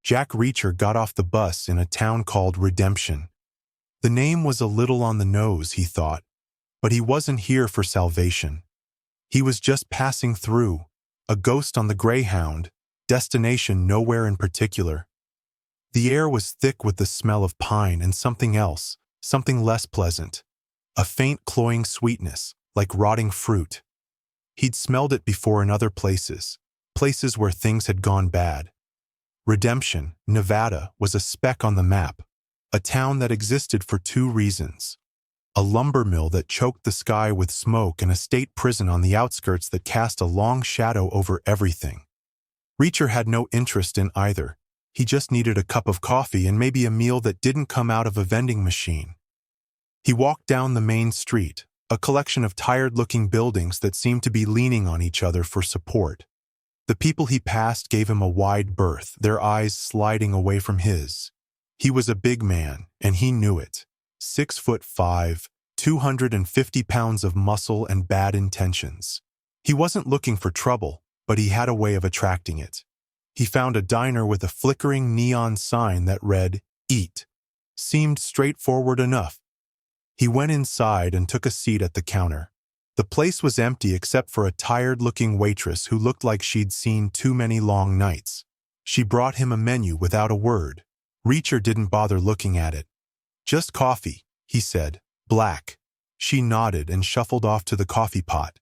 Jack Reacher got off the bus in a town called Redemption. The name was a little on the nose, he thought, but he wasn't here for salvation. He was just passing through, a ghost on the Greyhound, destination nowhere in particular. The air was thick with the smell of pine and something else, something less pleasant. A faint cloying sweetness, like rotting fruit. He'd smelled it before in other places, places where things had gone bad. Redemption, Nevada, was a speck on the map, a town that existed for two reasons. A lumber mill that choked the sky with smoke and a state prison on the outskirts that cast a long shadow over everything. Reacher had no interest in either. He just needed a cup of coffee and maybe a meal that didn't come out of a vending machine. He walked down the main street, a collection of tired-looking buildings that seemed to be leaning on each other for support. The people he passed gave him a wide berth, their eyes sliding away from his. He was a big man, and he knew it. 6'5", 250 pounds of muscle and bad intentions. He wasn't looking for trouble, but he had a way of attracting it. He found a diner with a flickering neon sign that read, "Eat." Seemed straightforward enough. He went inside and took a seat at the counter. The place was empty except for a tired-looking waitress who looked like she'd seen too many long nights. She brought him a menu without a word. Reacher didn't bother looking at it. "Just coffee," he said. "Black." She nodded and shuffled off to the coffee pot.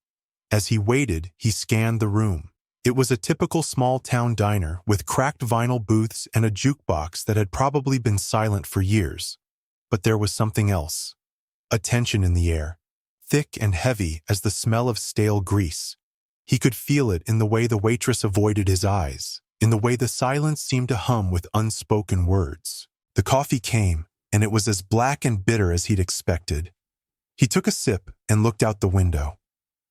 As he waited, he scanned the room. It was a typical small-town diner with cracked vinyl booths and a jukebox that had probably been silent for years. But there was something else. A tension in the air, thick and heavy as the smell of stale grease. He could feel it in the way the waitress avoided his eyes, in the way the silence seemed to hum with unspoken words. The coffee came, and it was as black and bitter as he'd expected. He took a sip and looked out the window.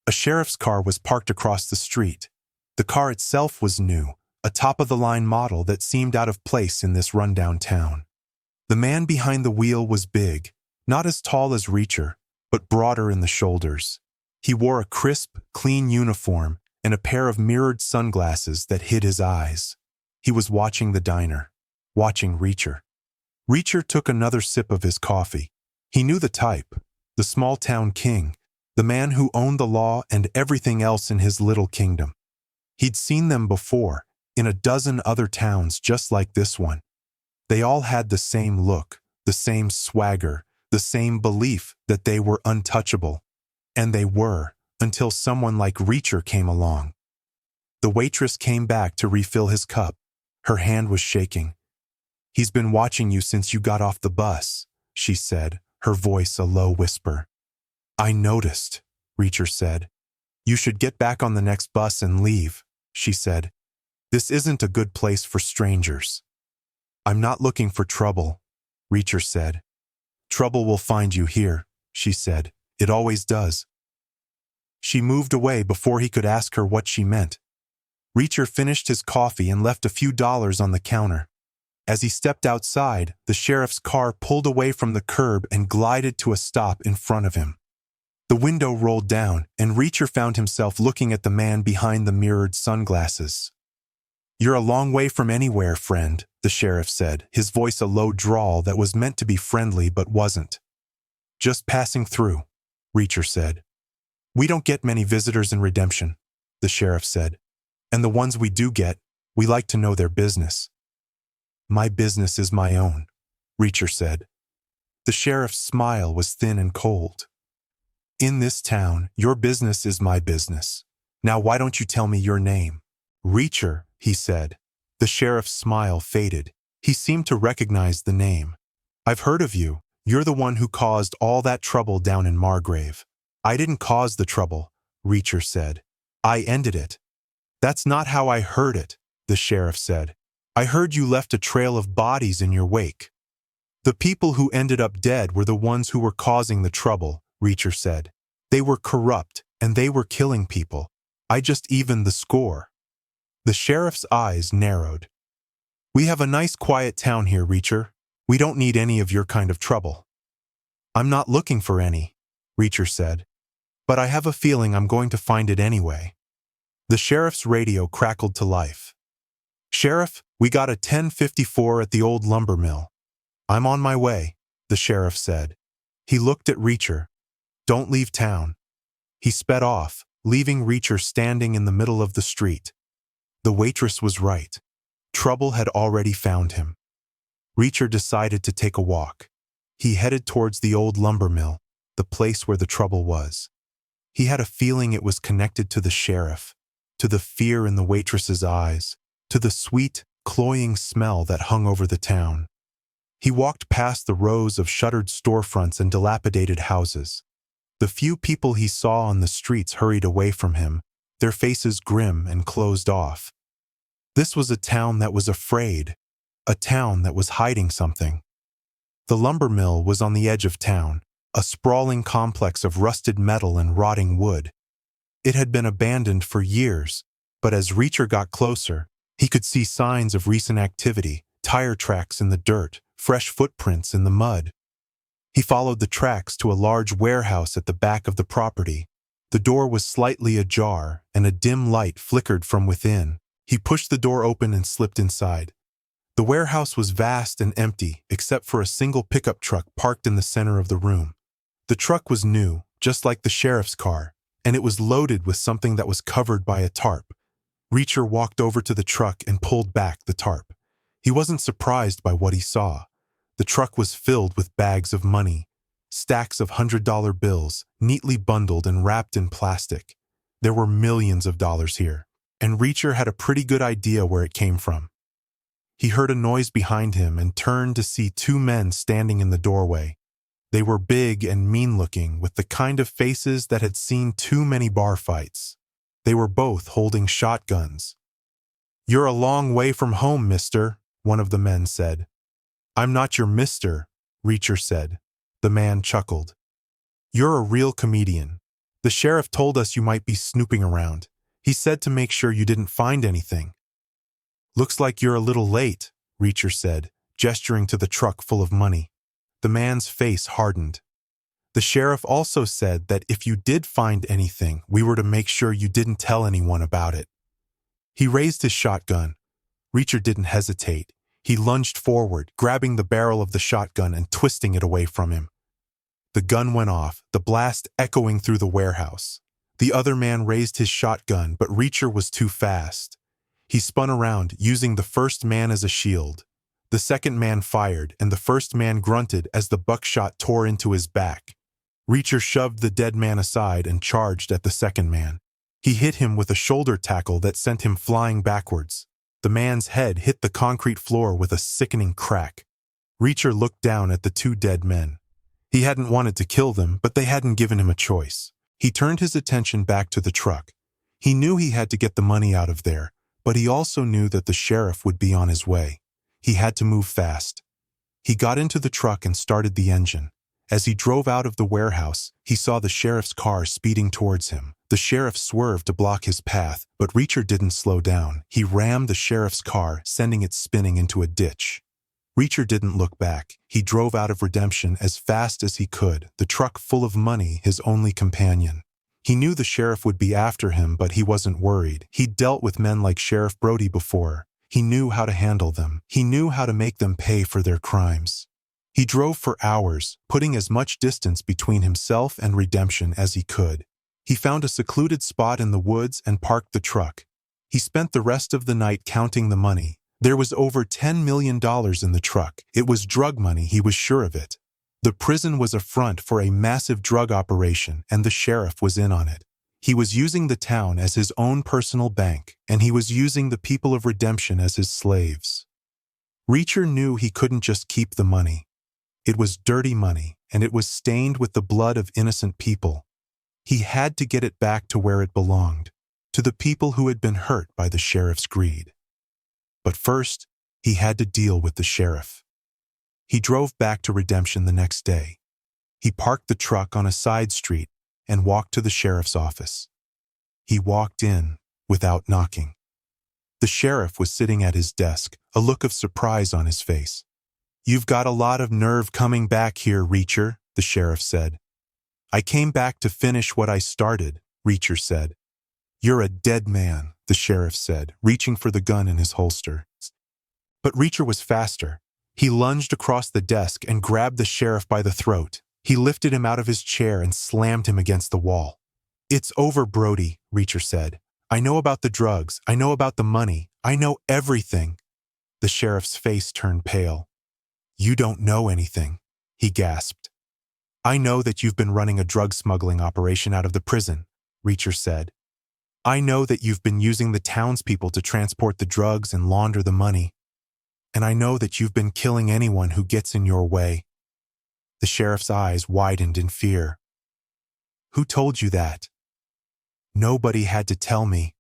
A sheriff's car was parked across the street. The car itself was new, a top-of-the-line model that seemed out of place in this rundown town. The man behind the wheel was big, not as tall as Reacher, but broader in the shoulders. He wore a crisp, clean uniform and a pair of mirrored sunglasses that hid his eyes. He was watching the diner, watching Reacher. Reacher took another sip of his coffee. He knew the type, the small-town king, the man who owned the law and everything else in his little kingdom. He'd seen them before, in a dozen other towns just like this one. They all had the same look, the same swagger, the same belief that they were untouchable. And they were, until someone like Reacher came along. The waitress came back to refill his cup. Her hand was shaking. "He's been watching you since you got off the bus," she said, her voice a low whisper. "I noticed," Reacher said. "You should get back on the next bus and leave," she said. "This isn't a good place for strangers." "I'm not looking for trouble," Reacher said. "Trouble will find you here," she said. "It always does." She moved away before he could ask her what she meant. Reacher finished his coffee and left a few dollars on the counter. As he stepped outside, the sheriff's car pulled away from the curb and glided to a stop in front of him. The window rolled down, and Reacher found himself looking at the man behind the mirrored sunglasses. "You're a long way from anywhere, friend," the sheriff said, his voice a low drawl that was meant to be friendly but wasn't. "Just passing through," Reacher said. "We don't get many visitors in Redemption," the sheriff said. "And the ones we do get, we like to know their business." "My business is my own," Reacher said. The sheriff's smile was thin and cold. "In this town, your business is my business. Now why don't you tell me your name?" "Reacher," he said. The sheriff's smile faded. He seemed to recognize the name. "I've heard of you. You're the one who caused all that trouble down in Margrave." "I didn't cause the trouble," Reacher said. "I ended it." "That's not how I heard it," the sheriff said. "I heard you left a trail of bodies in your wake." "The people who ended up dead were the ones who were causing the trouble," Reacher said. "They were corrupt, and they were killing people. I just evened the score." The sheriff's eyes narrowed. "We have a nice quiet town here, Reacher. We don't need any of your kind of trouble." "I'm not looking for any," Reacher said. "But I have a feeling I'm going to find it anyway." The sheriff's radio crackled to life. "Sheriff, we got a 1054 at the old lumber mill." "I'm on my way," the sheriff said. He looked at Reacher. "Don't leave town." He sped off, leaving Reacher standing in the middle of the street. The waitress was right. Trouble had already found him. Reacher decided to take a walk. He headed towards the old lumber mill, the place where the trouble was. He had a feeling it was connected to the sheriff, to the fear in the waitress's eyes, to the sweet, cloying smell that hung over the town. He walked past the rows of shuttered storefronts and dilapidated houses. The few people he saw on the streets hurried away from him, their faces grim and closed off. This was a town that was afraid, a town that was hiding something. The lumber mill was on the edge of town, a sprawling complex of rusted metal and rotting wood. It had been abandoned for years, but as Reacher got closer, he could see signs of recent activity, tire tracks in the dirt, fresh footprints in the mud. He followed the tracks to a large warehouse at the back of the property. The door was slightly ajar, and a dim light flickered from within. He pushed the door open and slipped inside. The warehouse was vast and empty, except for a single pickup truck parked in the center of the room. The truck was new, just like the sheriff's car, and it was loaded with something that was covered by a tarp. Reacher walked over to the truck and pulled back the tarp. He wasn't surprised by what he saw. The truck was filled with bags of money, stacks of $100 bills, neatly bundled and wrapped in plastic. There were millions of dollars here, and Reacher had a pretty good idea where it came from. He heard a noise behind him and turned to see two men standing in the doorway. They were big and mean-looking, with the kind of faces that had seen too many bar fights. They were both holding shotguns. "You're a long way from home, mister," one of the men said. "I'm not your mister," Reacher said. The man chuckled. "You're a real comedian. The sheriff told us you might be snooping around. He said to make sure you didn't find anything." "Looks like you're a little late," Reacher said, gesturing to the truck full of money. The man's face hardened. "The sheriff also said that if you did find anything, we were to make sure you didn't tell anyone about it." He raised his shotgun. Reacher didn't hesitate. He lunged forward, grabbing the barrel of the shotgun and twisting it away from him. The gun went off, the blast echoing through the warehouse. The other man raised his shotgun, but Reacher was too fast. He spun around, using the first man as a shield. The second man fired, and the first man grunted as the buckshot tore into his back. Reacher shoved the dead man aside and charged at the second man. He hit him with a shoulder tackle that sent him flying backwards. The man's head hit the concrete floor with a sickening crack. Reacher looked down at the two dead men. He hadn't wanted to kill them, but they hadn't given him a choice. He turned his attention back to the truck. He knew he had to get the money out of there, but he also knew that the sheriff would be on his way. He had to move fast. He got into the truck and started the engine. As he drove out of the warehouse, he saw the sheriff's car speeding towards him. The sheriff swerved to block his path, but Reacher didn't slow down. He rammed the sheriff's car, sending it spinning into a ditch. Reacher didn't look back. He drove out of Redemption as fast as he could, the truck full of money his only companion. He knew the sheriff would be after him, but he wasn't worried. He'd dealt with men like Sheriff Brody before. He knew how to handle them. He knew how to make them pay for their crimes. He drove for hours, putting as much distance between himself and Redemption as he could. He found a secluded spot in the woods and parked the truck. He spent the rest of the night counting the money. There was over $10 million in the truck. It was drug money, he was sure of it. The prison was a front for a massive drug operation, and the sheriff was in on it. He was using the town as his own personal bank, and he was using the people of Redemption as his slaves. Reacher knew he couldn't just keep the money. It was dirty money, and it was stained with the blood of innocent people. He had to get it back to where it belonged, to the people who had been hurt by the sheriff's greed. But first, he had to deal with the sheriff. He drove back to Redemption the next day. He parked the truck on a side street and walked to the sheriff's office. He walked in without knocking. The sheriff was sitting at his desk, a look of surprise on his face. "You've got a lot of nerve coming back here, Reacher," the sheriff said. "I came back to finish what I started," Reacher said. "You're a dead man," the sheriff said, reaching for the gun in his holster. But Reacher was faster. He lunged across the desk and grabbed the sheriff by the throat. He lifted him out of his chair and slammed him against the wall. "It's over, Brody," Reacher said. "I know about the drugs. I know about the money. I know everything." The sheriff's face turned pale. "You don't know anything," he gasped. "I know that you've been running a drug smuggling operation out of the prison," Reacher said. "I know that you've been using the townspeople to transport the drugs and launder the money. And I know that you've been killing anyone who gets in your way." The sheriff's eyes widened in fear. "Who told you that?" "Nobody had to tell me,"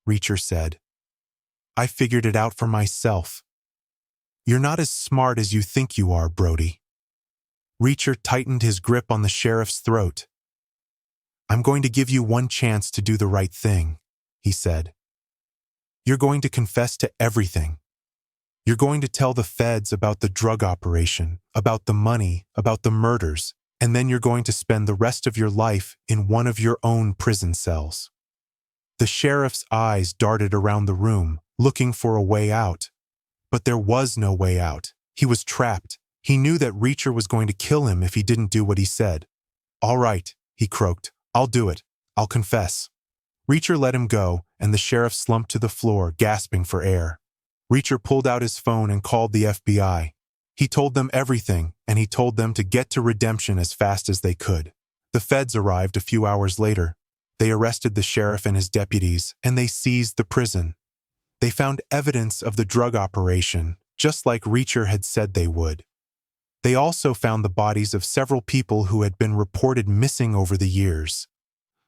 Reacher said. "I figured it out for myself." "You're not as smart as you think you are, Brody." Reacher tightened his grip on the sheriff's throat. "I'm going to give you one chance to do the right thing," he said. "You're going to confess to everything. You're going to tell the feds about the drug operation, about the money, about the murders, and then you're going to spend the rest of your life in one of your own prison cells." The sheriff's eyes darted around the room, looking for a way out. But there was no way out. He was trapped. He knew that Reacher was going to kill him if he didn't do what he said. "All right," he croaked. "I'll do it. I'll confess." Reacher let him go, and the sheriff slumped to the floor, gasping for air. Reacher pulled out his phone and called the FBI. He told them everything, and he told them to get to Redemption as fast as they could. The feds arrived a few hours later. They arrested the sheriff and his deputies, and they seized the prison. They found evidence of the drug operation, just like Reacher had said they would. They also found the bodies of several people who had been reported missing over the years.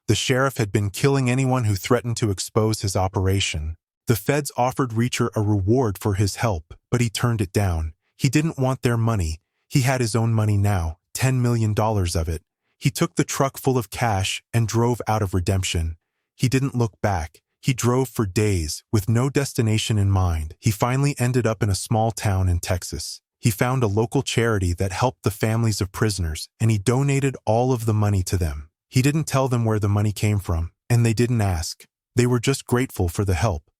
The sheriff had been killing anyone who threatened to expose his operation. The feds offered Reacher a reward for his help, but he turned it down. He didn't want their money. He had his own money now, $10 million of it. He took the truck full of cash and drove out of Redemption. He didn't look back. He drove for days, with no destination in mind. He finally ended up in a small town in Texas. He found a local charity that helped the families of prisoners, and he donated all of the money to them. He didn't tell them where the money came from, and they didn't ask. They were just grateful for the help.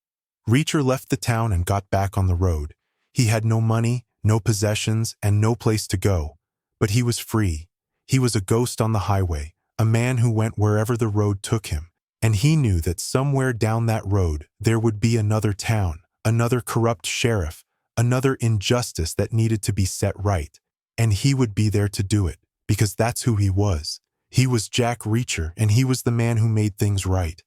Reacher left the town and got back on the road. He had no money, no possessions, and no place to go. But he was free. He was a ghost on the highway, a man who went wherever the road took him. And he knew that somewhere down that road there would be another town, another corrupt sheriff, another injustice that needed to be set right. And he would be there to do it, because that's who he was. He was Jack Reacher, and he was the man who made things right.